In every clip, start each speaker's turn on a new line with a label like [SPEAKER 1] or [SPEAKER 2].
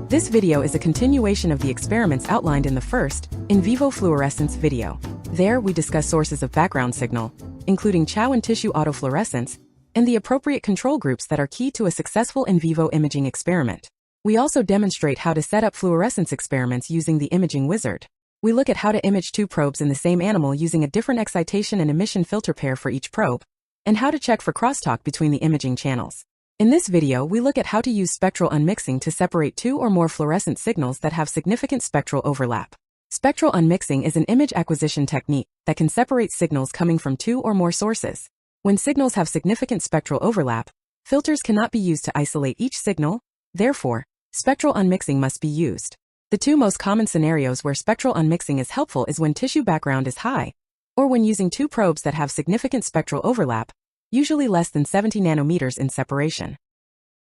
[SPEAKER 1] This video is a continuation of the experiments outlined in the first, in vivo fluorescence video. There, we discuss sources of background signal, including chow and tissue autofluorescence, and the appropriate control groups that are key to a successful in vivo imaging experiment. We also demonstrate how to set up fluorescence experiments using the imaging wizard. We look at how to image two probes in the same animal using a different excitation and emission filter pair for each probe, and how to check for crosstalk between the imaging channels. In this video, we look at how to use spectral unmixing to separate two or more fluorescent signals that have significant spectral overlap. Spectral unmixing is an image acquisition technique that can separate signals coming from two or more sources. When signals have significant spectral overlap, filters cannot be used to isolate each signal. Therefore, spectral unmixing must be used. The two most common scenarios where spectral unmixing is helpful is when tissue background is high, or when using two probes that have significant spectral overlap, usually less than 70 nanometers in separation.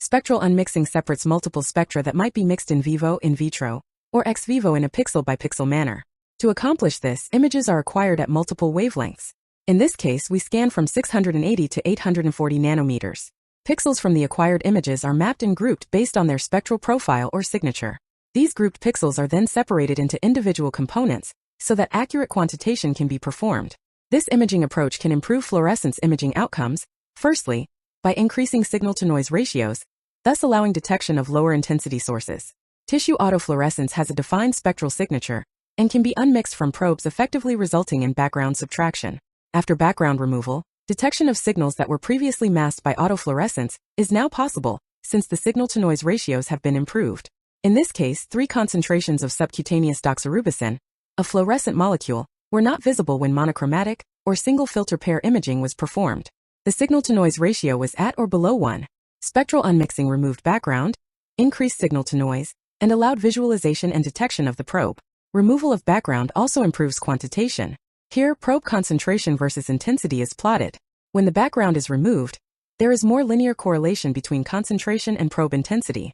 [SPEAKER 1] Spectral unmixing separates multiple spectra that might be mixed in vivo, in vitro, or ex vivo in a pixel-by-pixel manner. To accomplish this, images are acquired at multiple wavelengths. In this case, we scan from 680 to 840 nanometers. Pixels from the acquired images are mapped and grouped based on their spectral profile or signature. These grouped pixels are then separated into individual components so that accurate quantitation can be performed. This imaging approach can improve fluorescence imaging outcomes, firstly, by increasing signal-to-noise ratios, thus allowing detection of lower intensity sources. Tissue autofluorescence has a defined spectral signature and can be unmixed from probes, effectively resulting in background subtraction. After background removal, detection of signals that were previously masked by autofluorescence is now possible, since the signal-to-noise ratios have been improved. In this case, 3 concentrations of subcutaneous doxorubicin, a fluorescent molecule, were not visible when monochromatic or single filter pair imaging was performed. The signal-to-noise ratio was at or below 1. Spectral unmixing removed background, increased signal-to-noise, and allowed visualization and detection of the probe. Removal of background also improves quantitation. Here, probe concentration versus intensity is plotted. When the background is removed, there is more linear correlation between concentration and probe intensity.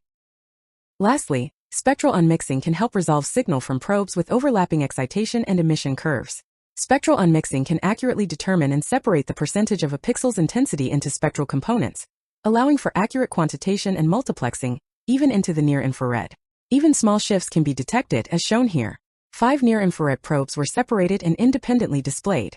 [SPEAKER 1] Lastly, spectral unmixing can help resolve signal from probes with overlapping excitation and emission curves. Spectral unmixing can accurately determine and separate the percentage of a pixel's intensity into spectral components, allowing for accurate quantitation and multiplexing, even into the near-infrared. Even small shifts can be detected, as shown here. 5 near-infrared probes were separated and independently displayed.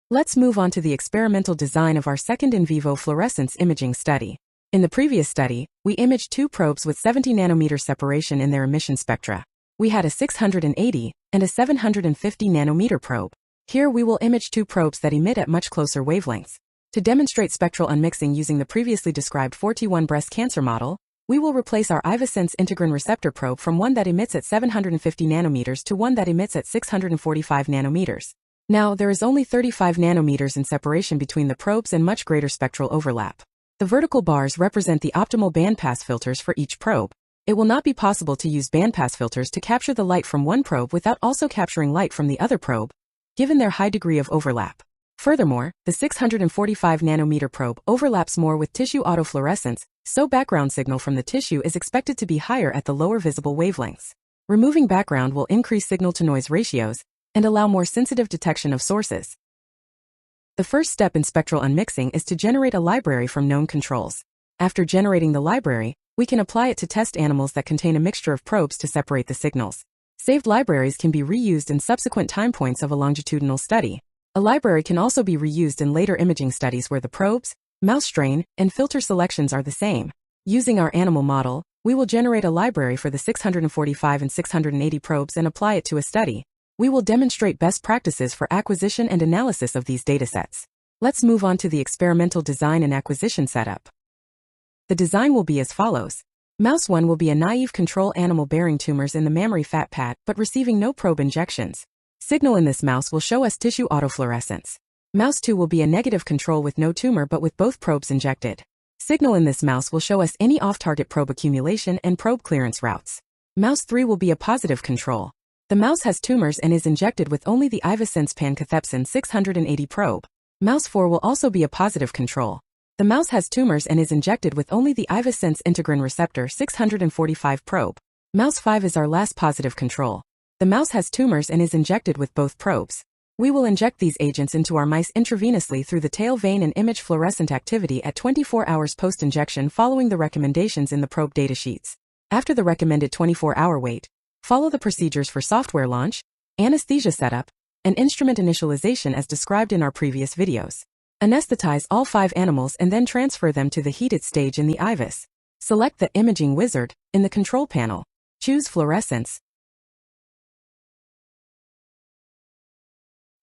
[SPEAKER 1] Let's move on to the experimental design of our second in vivo fluorescence imaging study. In the previous study, we imaged 2 probes with 70 nanometer separation in their emission spectra. We had a 680 and a 750 nanometer probe. Here we will image 2 probes that emit at much closer wavelengths. To demonstrate spectral unmixing using the previously described 4T1 breast cancer model, we will replace our IVIS integrin receptor probe from one that emits at 750 nanometers to one that emits at 645 nanometers. Now, there is only 35 nanometers in separation between the probes and much greater spectral overlap. The vertical bars represent the optimal bandpass filters for each probe. It will not be possible to use bandpass filters to capture the light from one probe without also capturing light from the other probe, given their high degree of overlap. Furthermore, the 645 nanometer probe overlaps more with tissue autofluorescence, so background signal from the tissue is expected to be higher at the lower visible wavelengths. Removing background will increase signal-to-noise ratios and allow more sensitive detection of sources. The first step in spectral unmixing is to generate a library from known controls. After generating the library, we can apply it to test animals that contain a mixture of probes to separate the signals. Saved libraries can be reused in subsequent time points of a longitudinal study. A library can also be reused in later imaging studies where the probes, mouse strain, and filter selections are the same. Using our animal model, we will generate a library for the 645 and 680 probes and apply it to a study. We will demonstrate best practices for acquisition and analysis of these datasets. Let's move on to the experimental design and acquisition setup. The design will be as follows. Mouse 1 will be a naive control animal bearing tumors in the mammary fat pad but receiving no probe injections. Signal in this mouse will show us tissue autofluorescence. Mouse 2 will be a negative control with no tumor but with both probes injected. Signal in this mouse will show us any off-target probe accumulation and probe clearance routes. Mouse 3 will be a positive control. The mouse has tumors and is injected with only the IVIS pancathepsin 680 probe. Mouse 4 will also be a positive control. The mouse has tumors and is injected with only the IVIS integrin receptor 645 probe. Mouse 5 is our last positive control. The mouse has tumors and is injected with both probes. We will inject these agents into our mice intravenously through the tail vein and image fluorescent activity at 24 hours post-injection following the recommendations in the probe datasheets. After the recommended 24-hour wait, follow the procedures for software launch, anesthesia setup, and instrument initialization as described in our previous videos. Anesthetize all 5 animals and then transfer them to the heated stage in the IVIS. Select the Imaging Wizard in the control panel. Choose Fluorescence,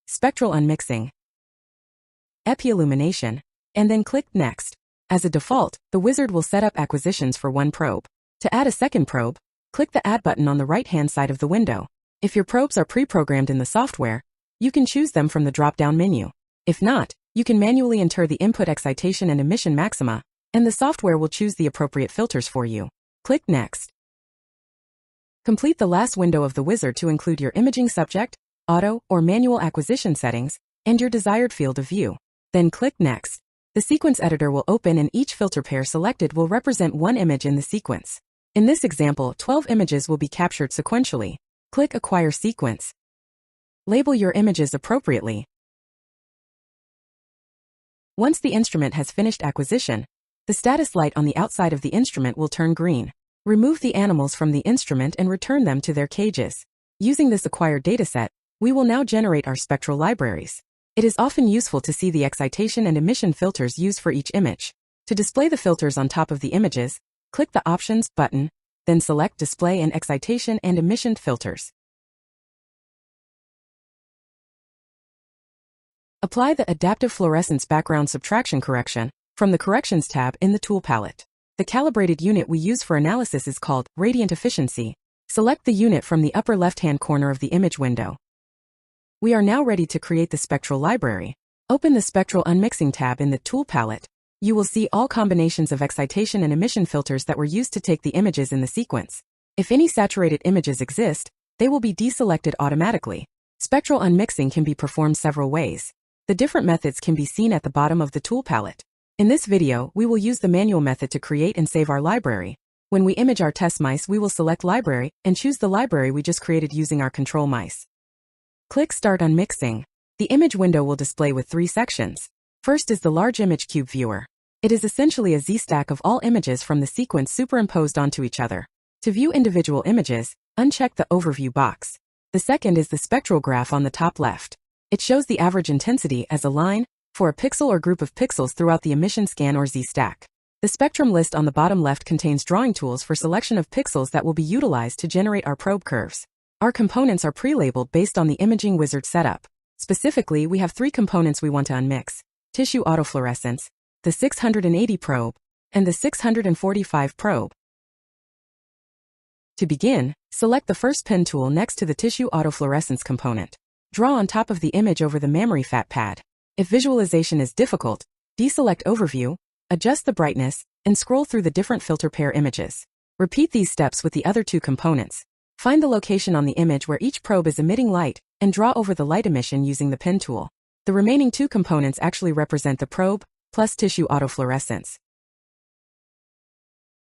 [SPEAKER 1] Spectral Unmixing, Epi-illumination, and then click Next. As a default, the wizard will set up acquisitions for 1 probe. To add a second probe, click the Add button on the right-hand side of the window. If your probes are pre-programmed in the software, you can choose them from the drop-down menu. If not, you can manually enter the input excitation and emission maxima, and the software will choose the appropriate filters for you. Click Next. Complete the last window of the wizard to include your imaging subject, auto or manual acquisition settings, and your desired field of view. Then click Next. The sequence editor will open and each filter pair selected will represent 1 image in the sequence. In this example, 12 images will be captured sequentially. Click Acquire Sequence. Label your images appropriately. Once the instrument has finished acquisition, the status light on the outside of the instrument will turn green. Remove the animals from the instrument and return them to their cages. Using this acquired dataset, we will now generate our spectral libraries. It is often useful to see the excitation and emission filters used for each image. To display the filters on top of the images, click the Options button, then select Display and Excitation and Emission Filters. Apply the Adaptive Fluorescence Background Subtraction Correction from the Corrections tab in the Tool palette. The calibrated unit we use for analysis is called Radiant Efficiency. Select the unit from the upper left-hand corner of the image window. We are now ready to create the spectral library. Open the Spectral Unmixing tab in the Tool palette. You will see all combinations of excitation and emission filters that were used to take the images in the sequence. If any saturated images exist, they will be deselected automatically. Spectral unmixing can be performed several ways. The different methods can be seen at the bottom of the tool palette. In this video, we will use the manual method to create and save our library. When we image our test mice, we will select Library and choose the library we just created using our control mice. Click Start Unmixing. The image window will display with 3 sections. First is the Large Image Cube Viewer. It is essentially a Z-stack of all images from the sequence superimposed onto each other. To view individual images, uncheck the Overview box. The second is the Spectral Graph on the top left. It shows the average intensity as a line for a pixel or group of pixels throughout the emission scan or Z-stack. The spectrum list on the bottom left contains drawing tools for selection of pixels that will be utilized to generate our probe curves. Our components are pre-labeled based on the Imaging Wizard setup. Specifically, we have 3 components we want to unmix: tissue autofluorescence, the 680 probe, and the 645 probe. To begin, select the first pen tool next to the tissue autofluorescence component. Draw on top of the image over the mammary fat pad. If visualization is difficult, deselect Overview, adjust the brightness, and scroll through the different filter pair images. Repeat these steps with the other 2 components. Find the location on the image where each probe is emitting light and draw over the light emission using the pen tool. The remaining 2 components actually represent the probe plus tissue autofluorescence.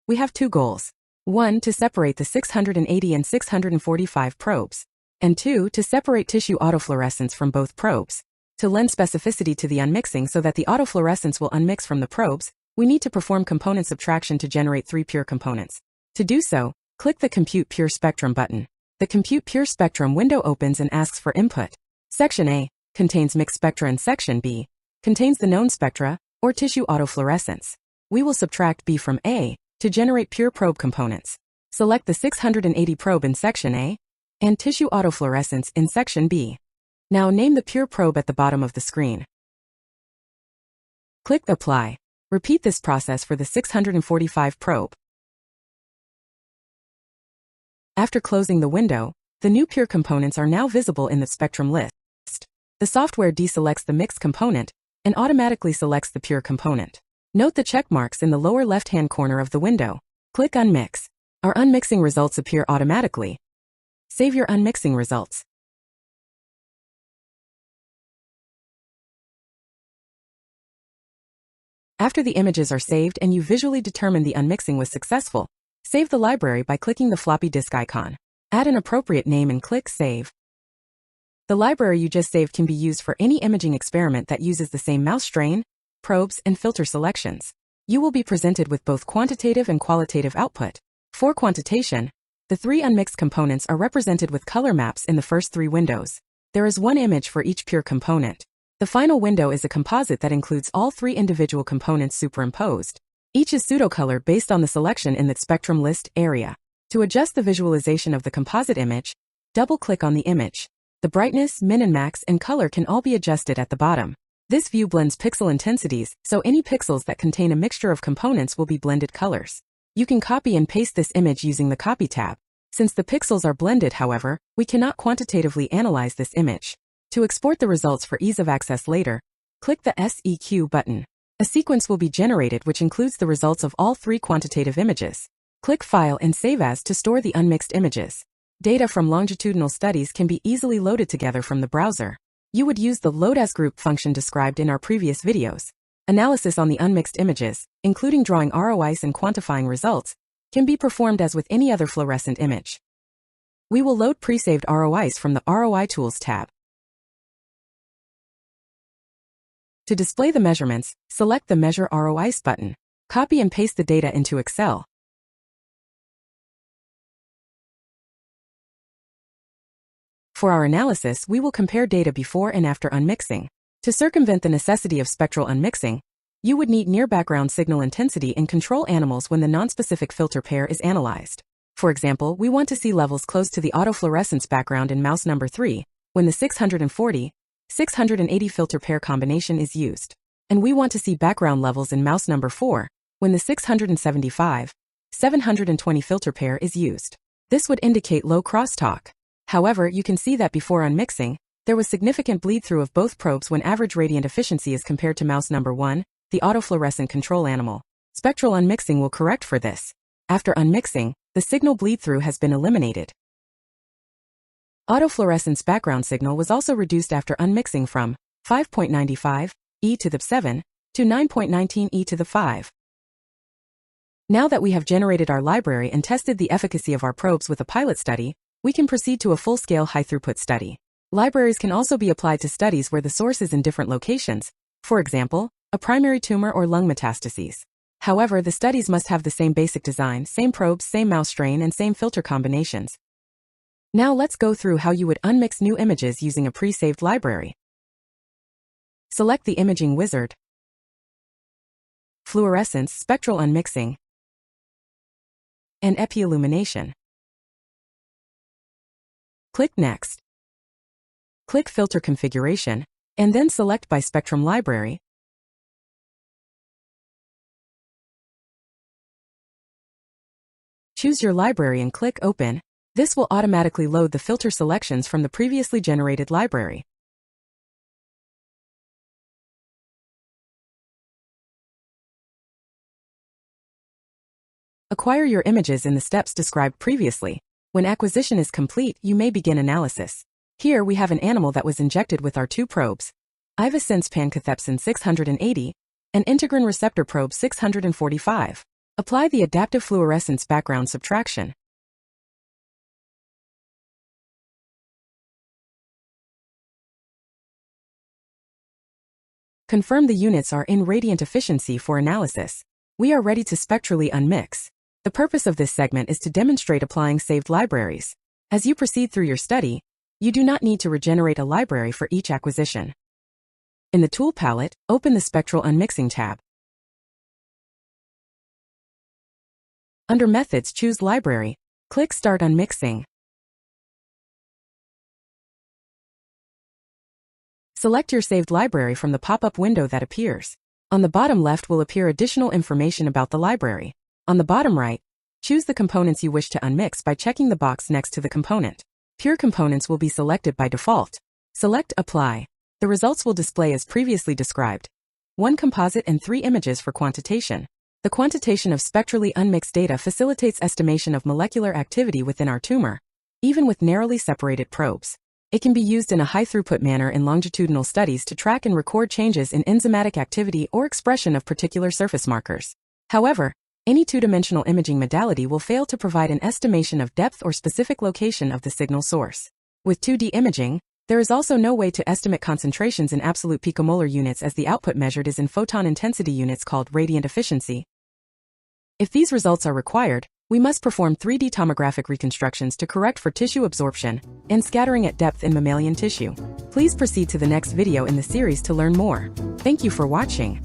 [SPEAKER 1] We have 2 goals. 1. To separate the 680 and 645 probes. And 2. To separate tissue autofluorescence from both probes. To lend specificity to the unmixing so that the autofluorescence will unmix from the probes, we need to perform component subtraction to generate 3 pure components. To do so, click the Compute Pure Spectrum button. The Compute Pure Spectrum window opens and asks for input. Section A contains mixed spectra and Section B contains the known spectra, or tissue autofluorescence. We will subtract B from A to generate pure probe components. Select the 680 probe in Section A and tissue autofluorescence in Section B. Now name the pure probe at the bottom of the screen. Click Apply. Repeat this process for the 645 probe. After closing the window, the new pure components are now visible in the spectrum list. The software deselects the mixed component and automatically selects the pure component. Note the check marks in the lower left-hand corner of the window. Click Unmix. Our unmixing results appear automatically. Save your unmixing results. After the images are saved and you visually determine the unmixing was successful, save the library by clicking the floppy disk icon. Add an appropriate name and click Save. The library you just saved can be used for any imaging experiment that uses the same mouse strain, probes, and filter selections. You will be presented with both quantitative and qualitative output. For quantitation, the three unmixed components are represented with color maps in the first three windows. There is one image for each pure component. The final window is a composite that includes all three individual components superimposed. Each is pseudocolored based on the selection in the spectrum list area. To adjust the visualization of the composite image, double-click on the image. The brightness, min and max, and color can all be adjusted at the bottom. This view blends pixel intensities, so any pixels that contain a mixture of components will be blended colors. You can copy and paste this image using the Copy tab. Since the pixels are blended, however, we cannot quantitatively analyze this image. To export the results for ease of access later, click the SEQ button. A sequence will be generated which includes the results of all three quantitative images. Click File and Save As to store the unmixed images. Data from longitudinal studies can be easily loaded together from the browser. You would use the Load as Group function described in our previous videos. Analysis on the unmixed images, including drawing ROIs and quantifying results, can be performed as with any other fluorescent image. We will load pre-saved ROIs from the ROI Tools tab. To display the measurements, select the Measure ROIs button. Copy and paste the data into Excel. For our analysis, we will compare data before and after unmixing. To circumvent the necessity of spectral unmixing, you would need near background signal intensity in control animals when the nonspecific filter pair is analyzed. For example, we want to see levels close to the autofluorescence background in mouse number 3, when the 640-680 filter pair combination is used. And we want to see background levels in mouse number 4, when the 675-720 filter pair is used. This would indicate low crosstalk. However, you can see that before unmixing, there was significant bleed-through of both probes when average radiant efficiency is compared to mouse number 1, the autofluorescent control animal. Spectral unmixing will correct for this. After unmixing, the signal bleed-through has been eliminated. Autofluorescence background signal was also reduced after unmixing from 5.95 e to the 7 to 9.19 e to the 5. Now that we have generated our library and tested the efficacy of our probes with a pilot study, we can proceed to a full-scale high-throughput study. Libraries can also be applied to studies where the source is in different locations, for example, a primary tumor or lung metastases. However, the studies must have the same basic design, same probes, same mouse strain, and same filter combinations. Now let's go through how you would unmix new images using a pre-saved library. Select the imaging wizard, fluorescence, spectral unmixing, and epi-illumination. Click Next. Click Filter Configuration, and then select by Spectrum Library. Choose your library and click Open. This will automatically load the filter selections from the previously generated library. Acquire your images in the steps described previously. When acquisition is complete, you may begin analysis. Here we have an animal that was injected with our two probes, IVIS pancathepsin 680 and integrin receptor probe 645. Apply the adaptive fluorescence background subtraction. Confirm the units are in radiant efficiency for analysis. We are ready to spectrally unmix. The purpose of this segment is to demonstrate applying saved libraries. As you proceed through your study, you do not need to regenerate a library for each acquisition. In the Tool palette, open the Spectral Unmixing tab. Under Methods, choose Library. Click Start Unmixing. Select your saved library from the pop-up window that appears. On the bottom left will appear additional information about the library. On the bottom right, choose the components you wish to unmix by checking the box next to the component. Pure components will be selected by default. Select Apply. The results will display as previously described. 1 composite and 3 images for quantitation. The quantitation of spectrally unmixed data facilitates estimation of molecular activity within our tumor, even with narrowly separated probes. It can be used in a high-throughput manner in longitudinal studies to track and record changes in enzymatic activity or expression of particular surface markers. However, any two-dimensional imaging modality will fail to provide an estimation of depth or specific location of the signal source. With 2D imaging, there is also no way to estimate concentrations in absolute picomolar units as the output measured is in photon intensity units called radiant efficiency. If these results are required, We must perform 3D tomographic reconstructions to correct for tissue absorption and scattering at depth in mammalian tissue. Please proceed to the next video in the series to learn more. Thank you for watching.